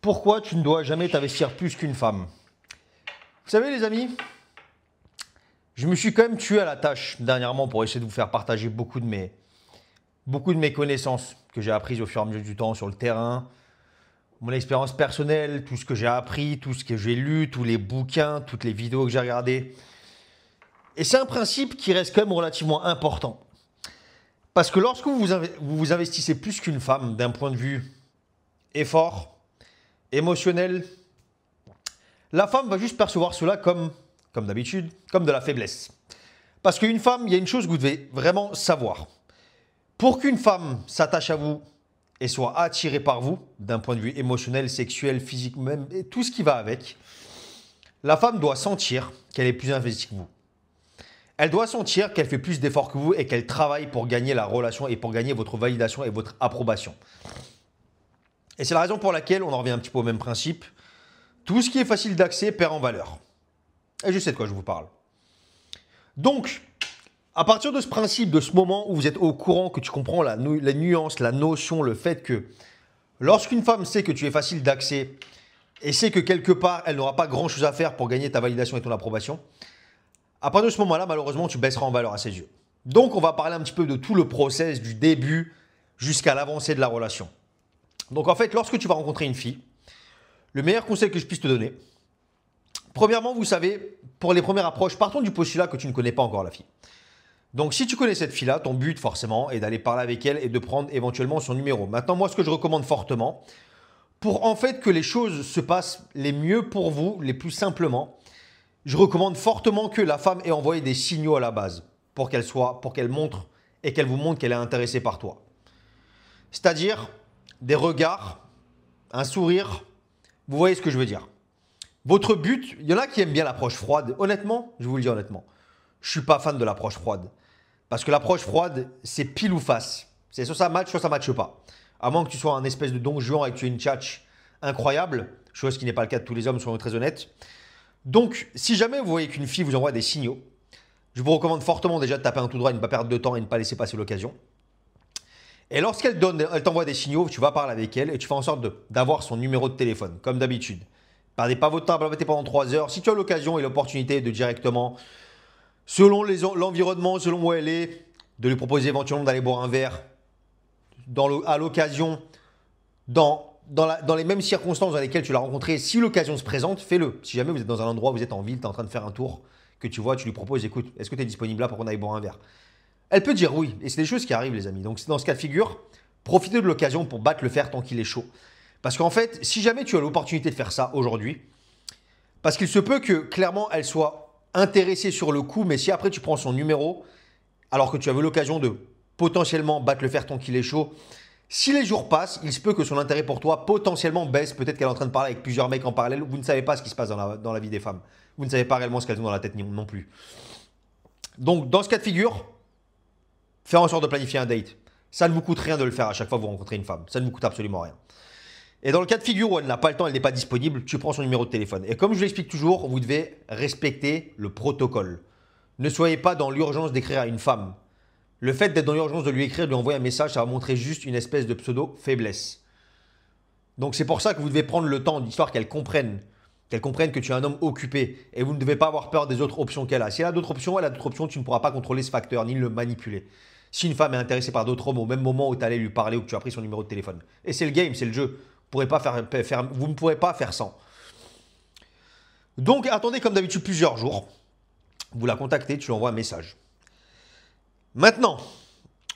Pourquoi tu ne dois jamais t'investir plus qu'une femme? Vous savez les amis, je me suis quand même tué à la tâche dernièrement pour essayer de vous faire partager beaucoup de mes connaissances que j'ai apprises au fur et à mesure du temps sur le terrain, mon expérience personnelle, tout ce que j'ai appris, tout ce que j'ai lu, tous les bouquins, toutes les vidéos que j'ai regardées. Et c'est un principe qui reste quand même relativement important. Parce que lorsque vous investissez plus qu'une femme d'un point de vue effort, émotionnel, la femme va juste percevoir cela comme d'habitude, comme de la faiblesse. Parce qu'une femme, il y a une chose que vous devez vraiment savoir. Pour qu'une femme s'attache à vous et soit attirée par vous, d'un point de vue émotionnel, sexuel, physique même, et tout ce qui va avec, la femme doit sentir qu'elle est plus investie que vous. Elle doit sentir qu'elle fait plus d'efforts que vous et qu'elle travaille pour gagner la relation et pour gagner votre validation et votre approbation. Et c'est la raison pour laquelle on en revient un petit peu au même principe. Tout ce qui est facile d'accès perd en valeur. Et je sais de quoi je vous parle. Donc, à partir de ce principe, de ce moment où vous êtes au courant, que tu comprends la nuance, la notion, le fait que lorsqu'une femme sait que tu es facile d'accès et sait que quelque part, elle n'aura pas grand-chose à faire pour gagner ta validation et ton approbation, à partir de ce moment-là, malheureusement, tu baisseras en valeur à ses yeux. Donc, on va parler un petit peu de tout le process du début jusqu'à l'avancée de la relation. Donc, en fait, lorsque tu vas rencontrer une fille, le meilleur conseil que je puisse te donner, premièrement, vous savez, pour les premières approches, partons du postulat que tu ne connais pas encore la fille. Donc, si tu connais cette fille-là, ton but forcément est d'aller parler avec elle et de prendre éventuellement son numéro. Maintenant, moi, ce que je recommande fortement, pour en fait que les choses se passent les mieux pour vous, les plus simplement, je recommande fortement que la femme ait envoyé des signaux à la base pour qu'elle montre et qu'elle vous montre qu'elle est intéressée par toi. C'est-à-dire des regards, un sourire, vous voyez ce que je veux dire. Votre but, il y en a qui aiment bien l'approche froide. Honnêtement, je vous le dis honnêtement, je ne suis pas fan de l'approche froide. Parce que l'approche froide, c'est pile ou face. C'est soit ça match pas. À moins que tu sois un espèce de don juan et que tu aies une tchatch incroyable, chose qui n'est pas le cas de tous les hommes, soyons très honnêtes. Donc, si jamais vous voyez qu'une fille vous envoie des signaux, je vous recommande fortement déjà de taper un tout droit et de ne pas perdre de temps et de ne pas laisser passer l'occasion. Et lorsqu'elle t'envoie des signaux, tu vas parler avec elle et tu fais en sorte d'avoir son numéro de téléphone, comme d'habitude. Perdez pas votre temps à blablater pendant 3 heures. Si tu as l'occasion et l'opportunité de directement, selon l'environnement, selon où elle est, de lui proposer éventuellement d'aller boire un verre à l'occasion, dans les mêmes circonstances dans lesquelles tu l'as rencontrée, si l'occasion se présente, fais-le. Si jamais vous êtes dans un endroit, vous êtes en ville, tu es en train de faire un tour, que tu vois, tu lui proposes, écoute, est-ce que tu es disponible là pour qu'on aille boire un verre? Elle peut dire oui, et c'est des choses qui arrivent les amis. Donc dans ce cas de figure, profitez de l'occasion pour battre le fer tant qu'il est chaud. Parce qu'en fait, si jamais tu as l'opportunité de faire ça aujourd'hui, parce qu'il se peut que clairement elle soit intéressée sur le coup, mais si après tu prends son numéro, alors que tu avais l'occasion de potentiellement battre le fer tant qu'il est chaud, si les jours passent, il se peut que son intérêt pour toi potentiellement baisse. Peut-être qu'elle est en train de parler avec plusieurs mecs en parallèle. Vous ne savez pas ce qui se passe dans la vie des femmes. Vous ne savez pas réellement ce qu'elles ont dans la tête non plus. Donc dans ce cas de figure, faire en sorte de planifier un date. Ça ne vous coûte rien de le faire à chaque fois que vous rencontrez une femme. Ça ne vous coûte absolument rien. Et dans le cas de figure où elle n'a pas le temps, elle n'est pas disponible, tu prends son numéro de téléphone. Et comme je l'explique toujours, vous devez respecter le protocole. Ne soyez pas dans l'urgence d'écrire à une femme. Le fait d'être dans l'urgence de lui écrire, de lui envoyer un message, ça va montrer juste une espèce de pseudo-faiblesse. Donc c'est pour ça que vous devez prendre le temps, d'histoire qu'elle comprenne que tu es un homme occupé. Et vous ne devez pas avoir peur des autres options qu'elle a. Si elle a d'autres options, tu ne pourras pas contrôler ce facteur, ni le manipuler. Si une femme est intéressée par d'autres hommes au même moment où tu allais lui parler ou que tu as pris son numéro de téléphone. Et c'est le game, c'est le jeu. Vous ne pourrez pas faire sans. Donc attendez comme d'habitude plusieurs jours. Vous la contactez, tu lui envoies un message. Maintenant,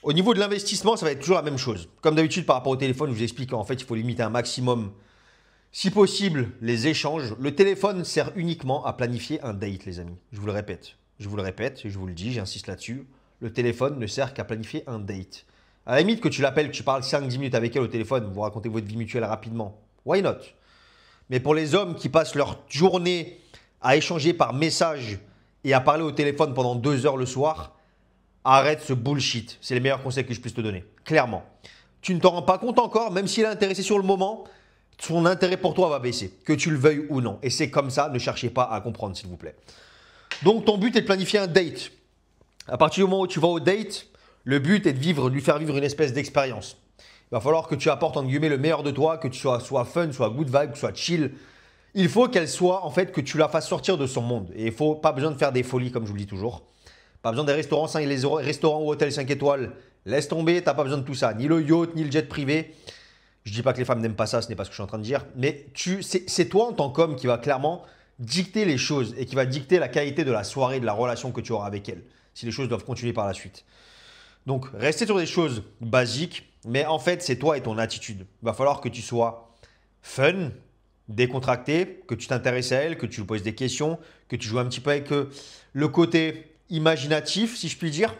au niveau de l'investissement, ça va être toujours la même chose. Comme d'habitude par rapport au téléphone, je vous explique qu'en fait, il faut limiter un maximum, si possible, les échanges. Le téléphone sert uniquement à planifier un date, les amis. Je vous le répète, et je vous le dis, j'insiste là-dessus. Le téléphone ne sert qu'à planifier un date. À la limite que tu l'appelles, que tu parles 5-10 minutes avec elle au téléphone, vous racontez votre vie mutuelle rapidement. Why not? Mais pour les hommes qui passent leur journée à échanger par message et à parler au téléphone pendant 2 heures le soir, arrête ce bullshit. C'est les meilleurs conseils que je puisse te donner. Clairement. Tu ne t'en rends pas compte encore, même s'il est intéressé sur le moment, son intérêt pour toi va baisser, que tu le veuilles ou non. Et c'est comme ça, ne cherchez pas à comprendre s'il vous plaît. Donc ton but est de planifier un date. À partir du moment où tu vas au date, le but est de lui faire vivre une espèce d'expérience. Il va falloir que tu apportes entre guillemets le meilleur de toi, que tu sois fun, soit good vibe, soit chill. Il faut qu'elle soit, en fait, que tu la fasses sortir de son monde. Et il faut pas besoin de faire des folies, comme je vous le dis toujours. Pas besoin des restaurants, les restaurants ou hôtels 5 étoiles. Laisse tomber, t'as pas besoin de tout ça. Ni le yacht, ni le jet privé. Je dis pas que les femmes n'aiment pas ça, ce n'est pas ce que je suis en train de dire. Mais c'est toi en tant qu'homme qui va clairement dicter les choses et qui va dicter la qualité de la soirée, de la relation que tu auras avec elle. Si les choses doivent continuer par la suite. Donc, rester sur des choses basiques, mais en fait, c'est toi et ton attitude. Il va falloir que tu sois fun, décontracté, que tu t'intéresses à elle, que tu lui poses des questions, que tu joues un petit peu avec le côté imaginatif, si je puis dire.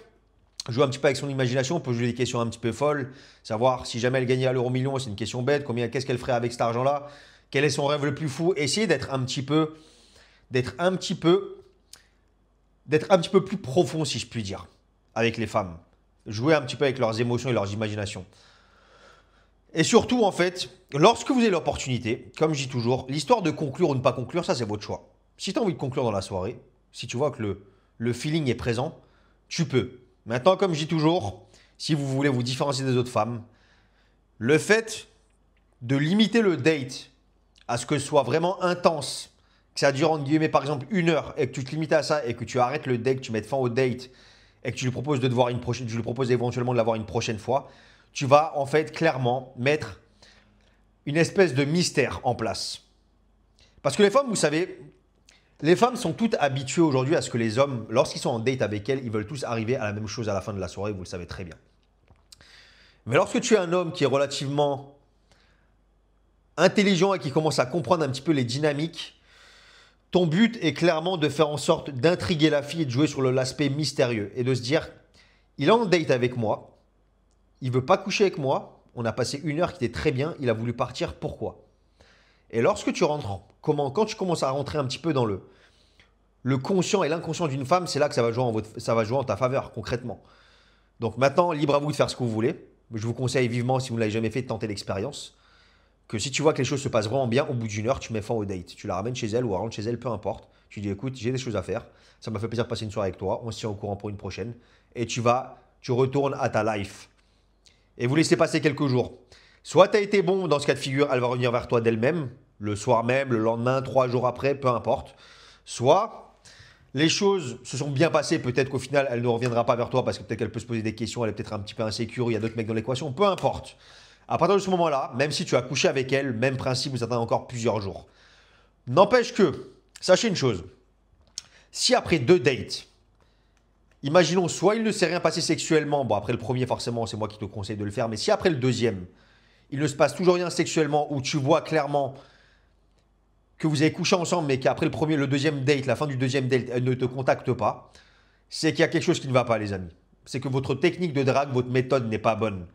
Jouer un petit peu avec son imagination, on peut jouer des questions un petit peu folles, savoir si jamais elle gagnait à l'euro million, c'est une question bête, qu'est-ce qu'elle ferait avec cet argent-là, quel est son rêve le plus fou, essayer d'être un petit peu plus profond, si je puis dire, avec les femmes. Jouer un petit peu avec leurs émotions et leurs imaginations. Et surtout, en fait, lorsque vous avez l'opportunité, comme je dis toujours, l'histoire de conclure ou ne pas conclure, ça c'est votre choix. Si tu as envie de conclure dans la soirée, si tu vois que le feeling est présent, tu peux. Maintenant, comme je dis toujours, si vous voulez vous différencier des autres femmes, le fait de limiter le date à ce que ce soit vraiment intense, que ça dure entre guillemets par exemple 1 heure et que tu te limites à ça et que tu arrêtes le date, que tu mettes fin au date et que tu lui proposes de te voir tu lui proposes éventuellement de la voir une prochaine fois, tu vas en fait clairement mettre une espèce de mystère en place. Parce que les femmes, vous savez, les femmes sont toutes habituées aujourd'hui à ce que les hommes, lorsqu'ils sont en date avec elles, ils veulent tous arriver à la même chose à la fin de la soirée, vous le savez très bien. Mais lorsque tu es un homme qui est relativement intelligent et qui commence à comprendre un petit peu les dynamiques, ton but est clairement de faire en sorte d'intriguer la fille et de jouer sur l'aspect mystérieux et de se dire, il est en date avec moi, il veut pas coucher avec moi, on a passé 1 heure qui était très bien, il a voulu partir, pourquoi? Et lorsque tu rentres, quand tu commences à rentrer un petit peu dans le conscient et l'inconscient d'une femme, c'est là que ça va jouer en ta faveur, concrètement. Donc maintenant, libre à vous de faire ce que vous voulez. Je vous conseille vivement, si vous ne l'avez jamais fait, de tenter l'expérience. Que si tu vois que les choses se passent vraiment bien, au bout d'1 heure, tu mets fin au date. Tu la ramènes chez elle ou elle rentre chez elle, peu importe. Tu dis, écoute, j'ai des choses à faire. Ça m'a fait plaisir de passer une soirée avec toi. On se tient au courant pour une prochaine. Et tu retournes à ta life. Et vous laissez passer quelques jours. Soit tu as été bon dans ce cas de figure, elle va revenir vers toi d'elle-même, le soir même, le lendemain, 3 jours après, peu importe. Soit les choses se sont bien passées, peut-être qu'au final, elle ne reviendra pas vers toi parce que peut-être qu'elle peut se poser des questions, elle est peut-être un petit peu insécure, il y a d'autres mecs dans l'équation, peu importe. À partir de ce moment-là, même si tu as couché avec elle, même principe, vous attendez encore plusieurs jours. N'empêche que, sachez une chose, si après 2 dates, imaginons, soit il ne s'est rien passé sexuellement, bon après le premier forcément c'est moi qui te conseille de le faire, mais si après le deuxième, il ne se passe toujours rien sexuellement, où tu vois clairement que vous avez couché ensemble, mais qu'après le deuxième date, la fin du deuxième date, elle ne te contacte pas, c'est qu'il y a quelque chose qui ne va pas les amis. C'est que votre technique de drague, votre méthode n'est pas bonne.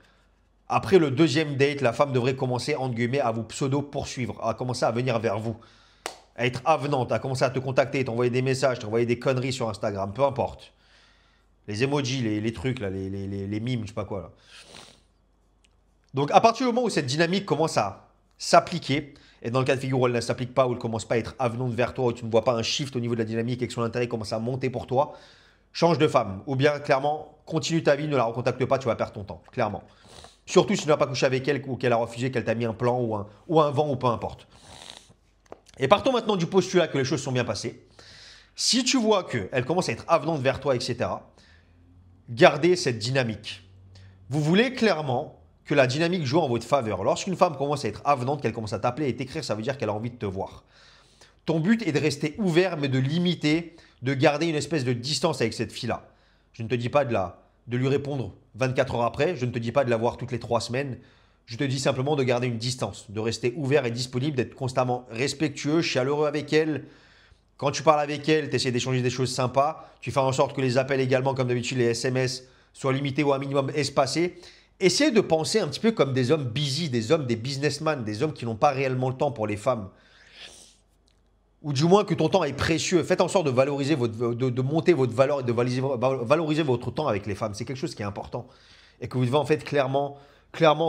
Après le deuxième date, la femme devrait commencer, entre guillemets, à vous pseudo-poursuivre, à commencer à venir vers vous, à être avenante, à commencer à te contacter, t'envoyer des messages, t'envoyer des conneries sur Instagram, peu importe. Les emojis, les trucs, là, les mimes, je sais pas quoi. Là. Donc, à partir du moment où cette dynamique commence à s'appliquer, et dans le cas de figure où elle ne s'applique pas, où elle ne commence pas à être avenante vers toi, où tu ne vois pas un shift au niveau de la dynamique et que son intérêt commence à monter pour toi, change de femme. Ou bien, clairement, continue ta vie, ne la recontacte pas, tu vas perdre ton temps, clairement. Surtout si tu n'as pas couché avec elle ou qu'elle a refusé, qu'elle t'a mis un plan ou un vent ou peu importe. Et partons maintenant du postulat que les choses sont bien passées. Si tu vois qu'elle commence à être avenante vers toi, etc., gardez cette dynamique. Vous voulez clairement que la dynamique joue en votre faveur. Lorsqu'une femme commence à être avenante, qu'elle commence à t'appeler et t'écrire, ça veut dire qu'elle a envie de te voir. Ton but est de rester ouvert, mais de limiter, de garder une espèce de distance avec cette fille-là. Je ne te dis pas de lui répondre 24 heures après, je ne te dis pas de la voir toutes les 3 semaines, je te dis simplement de garder une distance, de rester ouvert et disponible, d'être constamment respectueux, chaleureux avec elle. Quand tu parles avec elle, tu essaies d'échanger des choses sympas, tu fais en sorte que les appels également, comme d'habitude les SMS, soient limités ou un minimum espacés. Essayez de penser un petit peu comme des hommes busy, des businessmen, des hommes qui n'ont pas réellement le temps pour les femmes. Ou du moins que ton temps est précieux. Faites en sorte de valoriser de monter votre valeur et de valoriser votre temps avec les femmes. C'est quelque chose qui est important. Et que vous devez en fait clairement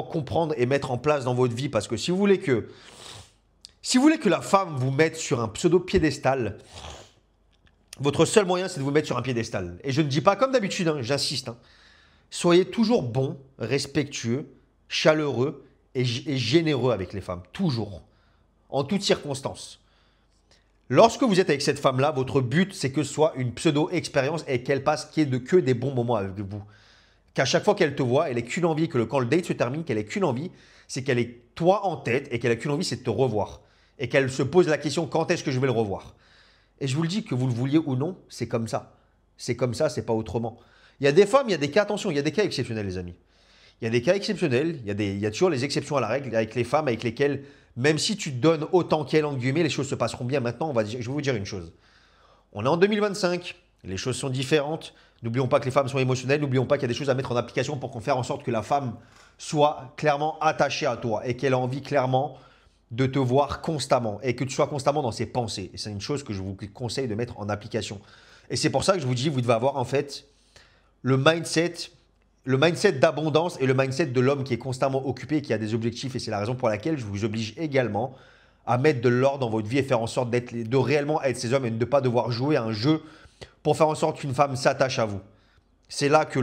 comprendre et mettre en place dans votre vie. Parce que si vous voulez que la femme vous mette sur un pseudo-piédestal, votre seul moyen, c'est de vous mettre sur un piédestal. Et je ne dis pas comme d'habitude, hein, j'insiste. Soyez toujours bon, respectueux, chaleureux et généreux avec les femmes, toujours, en toutes circonstances. Lorsque vous êtes avec cette femme-là, votre but, c'est que ce soit une pseudo-expérience et qu'elle passe que des bons moments avec vous. Qu'à chaque fois qu'elle te voit, elle n'ait qu'une envie, que quand le date se termine, qu'elle ait qu'une envie, c'est qu'elle ait toi en tête et qu'elle ait qu'une envie, c'est de te revoir. Et qu'elle se pose la question, quand est-ce que je vais le revoir? Et je vous le dis, que vous le vouliez ou non, c'est comme ça. C'est comme ça, c'est pas autrement. Il y a des femmes, il y a des cas, attention, il y a des cas exceptionnels, les amis. Il y a des cas exceptionnels, il y a toujours les exceptions à la règle avec les femmes avec lesquelles, même si tu donnes autant qu'elles, entre guillemets, les choses se passeront bien. Maintenant, je vais vous dire une chose. On est en 2025, les choses sont différentes. N'oublions pas que les femmes sont émotionnelles, n'oublions pas qu'il y a des choses à mettre en application pour qu'on fasse en sorte que la femme soit clairement attachée à toi et qu'elle a envie clairement de te voir constamment et que tu sois constamment dans ses pensées. Et c'est une chose que je vous conseille de mettre en application. Et c'est pour ça que je vous dis, vous devez avoir en fait le mindset d'abondance et le mindset de l'homme qui est constamment occupé et qui a des objectifs. Et c'est la raison pour laquelle je vous oblige également à mettre de l'ordre dans votre vie et faire en sorte de réellement être ces hommes et de ne pas devoir jouer à un jeu pour faire en sorte qu'une femme s'attache à vous. C'est là que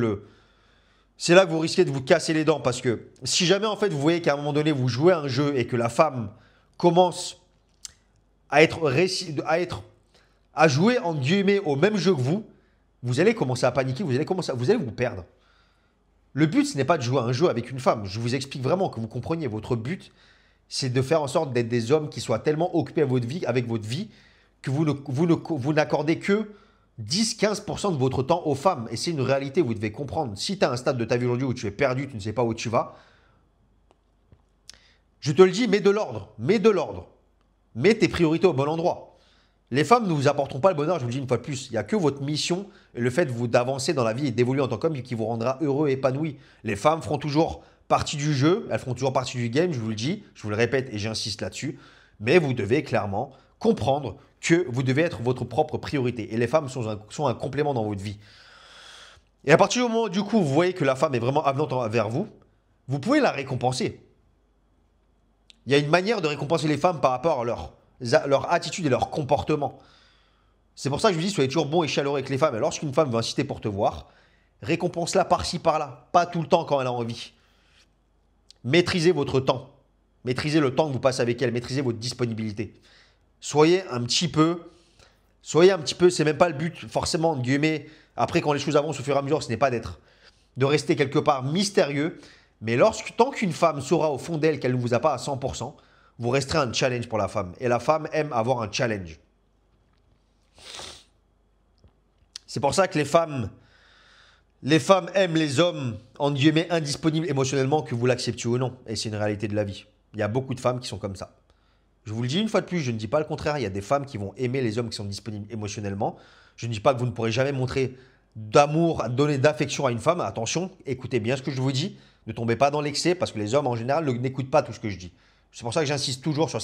vous risquez de vous casser les dents parce que si jamais en fait vous voyez qu'à un moment donné vous jouez à un jeu et que la femme commence à jouer en guillemets au même jeu que vous allez commencer à paniquer, vous allez vous perdre. Le but, ce n'est pas de jouer à un jeu avec une femme. Je vous explique vraiment que vous compreniez. Votre but, c'est de faire en sorte d'être des hommes qui soient tellement occupés avec votre vie que vous n'accordez que 10-15% de votre temps aux femmes. Et c'est une réalité, vous devez comprendre. Si tu as un stade de ta vie aujourd'hui où tu es perdu, tu ne sais pas où tu vas, je te le dis, mets de l'ordre. Mets de l'ordre. Mets tes priorités au bon endroit. Les femmes ne vous apporteront pas le bonheur, je vous le dis une fois de plus. Il n'y a que votre mission et le fait d'avancer dans la vie et d'évoluer en tant qu'homme qui vous rendra heureux et épanoui. Les femmes feront toujours partie du jeu, elles feront toujours partie du game, je vous le dis, je vous le répète et j'insiste là-dessus. Mais vous devez clairement comprendre que vous devez être votre propre priorité. Et les femmes sont un complément dans votre vie. Et à partir du moment où du coup vous voyez que la femme est vraiment avenante envers vous, vous pouvez la récompenser. Il y a une manière de récompenser les femmes par rapport à leur attitude et leur comportement. C'est pour ça que je vous dis, soyez toujours bon et chaleureux avec les femmes. Et lorsqu'une femme veut insister pour te voir, récompense-la par-ci, par-là. Pas tout le temps quand elle a envie. Maîtrisez votre temps. Maîtrisez le temps que vous passez avec elle. Maîtrisez votre disponibilité. Soyez un petit peu, c'est même pas le but forcément, de guillemets, après quand les choses avancent au fur et à mesure, ce n'est pas de rester quelque part mystérieux. Mais tant qu'une femme saura au fond d'elle qu'elle ne vous a pas à 100%, vous resterez un challenge pour la femme. Et la femme aime avoir un challenge. C'est pour ça que les femmes aiment les hommes, entre guillemets, indisponibles émotionnellement, que vous l'acceptiez ou non. Et c'est une réalité de la vie. Il y a beaucoup de femmes qui sont comme ça. Je vous le dis une fois de plus, je ne dis pas le contraire. Il y a des femmes qui vont aimer les hommes qui sont disponibles émotionnellement. Je ne dis pas que vous ne pourrez jamais montrer d'amour, donner d'affection à une femme. Attention, écoutez bien ce que je vous dis. Ne tombez pas dans l'excès parce que les hommes en général n'écoutent pas tout ce que je dis. C'est pour ça que j'insiste toujours sur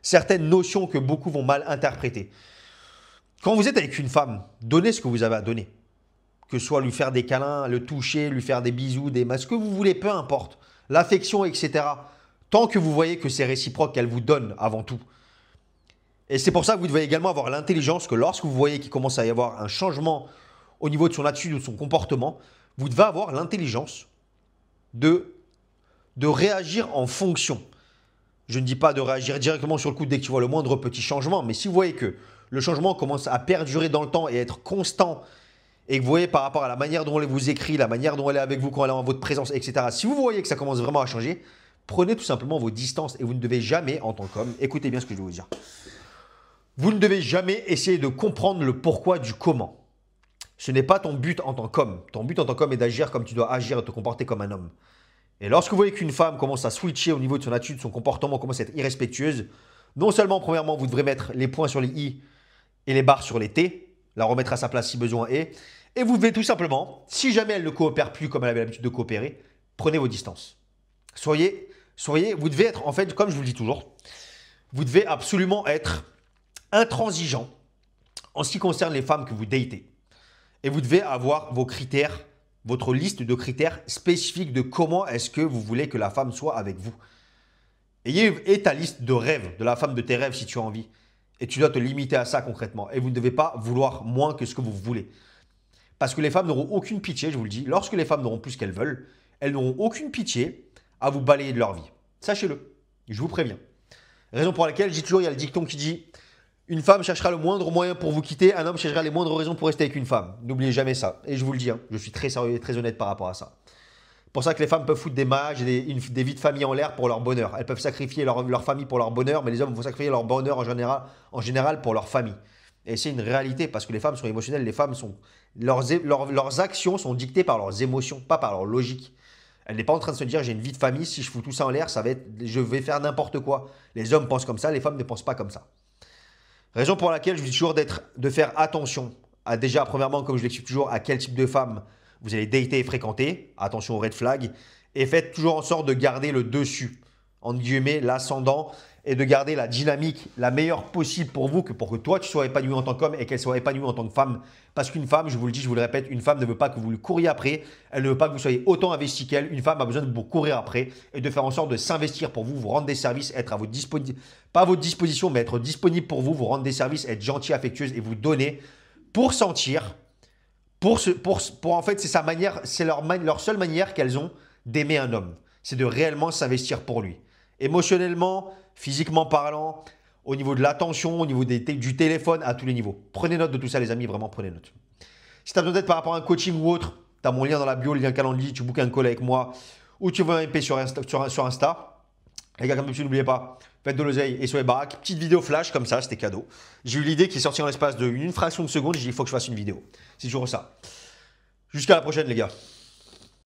certaines notions que beaucoup vont mal interpréter. Quand vous êtes avec une femme, donnez ce que vous avez à donner. Que ce soit lui faire des câlins, le toucher, lui faire des bisous, ce que vous voulez, peu importe. L'affection, etc. Tant que vous voyez que c'est réciproque, qu'elle vous donne avant tout. Et c'est pour ça que vous devez également avoir l'intelligence que lorsque vous voyez qu'il commence à y avoir un changement au niveau de son attitude ou de son comportement, vous devez avoir l'intelligence de réagir en fonction. Je ne dis pas de réagir directement sur le coup dès que tu vois le moindre petit changement, mais si vous voyez que le changement commence à perdurer dans le temps et être constant, et que vous voyez par rapport à la manière dont elle vous écrit, la manière dont elle est avec vous quand elle est en votre présence, etc., si vous voyez que ça commence vraiment à changer, prenez tout simplement vos distances et vous ne devez jamais, en tant qu'homme, écoutez bien ce que je vais vous dire, vous ne devez jamais essayer de comprendre le pourquoi du comment. Ce n'est pas ton but en tant qu'homme. Ton but en tant qu'homme est d'agir comme tu dois agir et te comporter comme un homme. Et lorsque vous voyez qu'une femme commence à switcher au niveau de son attitude, de son comportement, commence à être irrespectueuse, non seulement, premièrement, vous devrez mettre les points sur les i et les barres sur les t, la remettre à sa place si besoin est, et vous devez tout simplement, si jamais elle ne coopère plus comme elle avait l'habitude de coopérer, prenez vos distances. Vous devez être, en fait, comme je vous le dis toujours, vous devez absolument être intransigeant en ce qui concerne les femmes que vous datez. Et vous devez avoir vos critères, votre liste de critères spécifiques de comment est-ce que vous voulez que la femme soit avec vous. Et ta liste de rêves, de la femme de tes rêves si tu as envie. Et tu dois te limiter à ça concrètement. Et vous ne devez pas vouloir moins que ce que vous voulez. Parce que les femmes n'auront aucune pitié, je vous le dis. Lorsque les femmes n'auront plus ce qu'elles veulent, elles n'auront aucune pitié à vous balayer de leur vie. Sachez-le, je vous préviens. Raison pour laquelle, je dis toujours, il y a le dicton qui dit « Une femme cherchera le moindre moyen pour vous quitter, un homme cherchera les moindres raisons pour rester avec une femme. » N'oubliez jamais ça. Et je vous le dis, hein, je suis très sérieux et très honnête par rapport à ça. C'est pour ça que les femmes peuvent foutre des mariages et des vies de famille en l'air pour leur bonheur. Elles peuvent sacrifier leur famille pour leur bonheur, mais les hommes vont sacrifier leur bonheur en général pour leur famille. Et c'est une réalité parce que les femmes sont émotionnelles, leurs actions sont dictées par leurs émotions, pas par leur logique. Elle n'est pas en train de se dire j'ai une vie de famille, si je fous tout ça en l'air, je vais faire n'importe quoi. Les hommes pensent comme ça, les femmes ne pensent pas comme ça. Raison pour laquelle je dis toujours de faire attention à déjà, premièrement, comme je l'explique toujours, à quel type de femme vous allez dater et fréquenter. Attention aux red flags. Et faites toujours en sorte de garder le dessus, entre guillemets, l'ascendant, et de garder la dynamique la meilleure possible pour vous, pour que toi, tu sois épanoui en tant qu'homme et qu'elle soit épanouie en tant que femme. Parce qu'une femme, je vous le dis, je vous le répète, une femme ne veut pas que vous le couriez après. Elle ne veut pas que vous soyez autant investi qu'elle. Une femme a besoin de vous courir après et de faire en sorte de s'investir pour vous, vous rendre des services, être à votre disposition, pas à votre disposition, mais être disponible pour vous, vous rendre des services, être gentille, affectueuse et vous donner pour sentir, en fait, c'est sa manière, c'est leur seule manière qu'elles ont d'aimer un homme. C'est de réellement s'investir pour lui. Émotionnellement, physiquement parlant, au niveau de l'attention, au niveau du téléphone, à tous les niveaux. Prenez note de tout ça, les amis, vraiment prenez note. Si tu as besoin d'aide par rapport à un coaching ou autre, tu as mon lien dans la bio, le lien calendrier, tu bookes un call avec moi ou tu veux un MP sur Insta. Les gars, comme d'habitude, n'oubliez pas, faites de l'oseille et soyez baraque. Petite vidéo flash comme ça, c'était cadeau. J'ai eu l'idée qui est sortie en l'espace d'une fraction de seconde, j'ai dit il faut que je fasse une vidéo. C'est toujours ça. Jusqu'à la prochaine, les gars.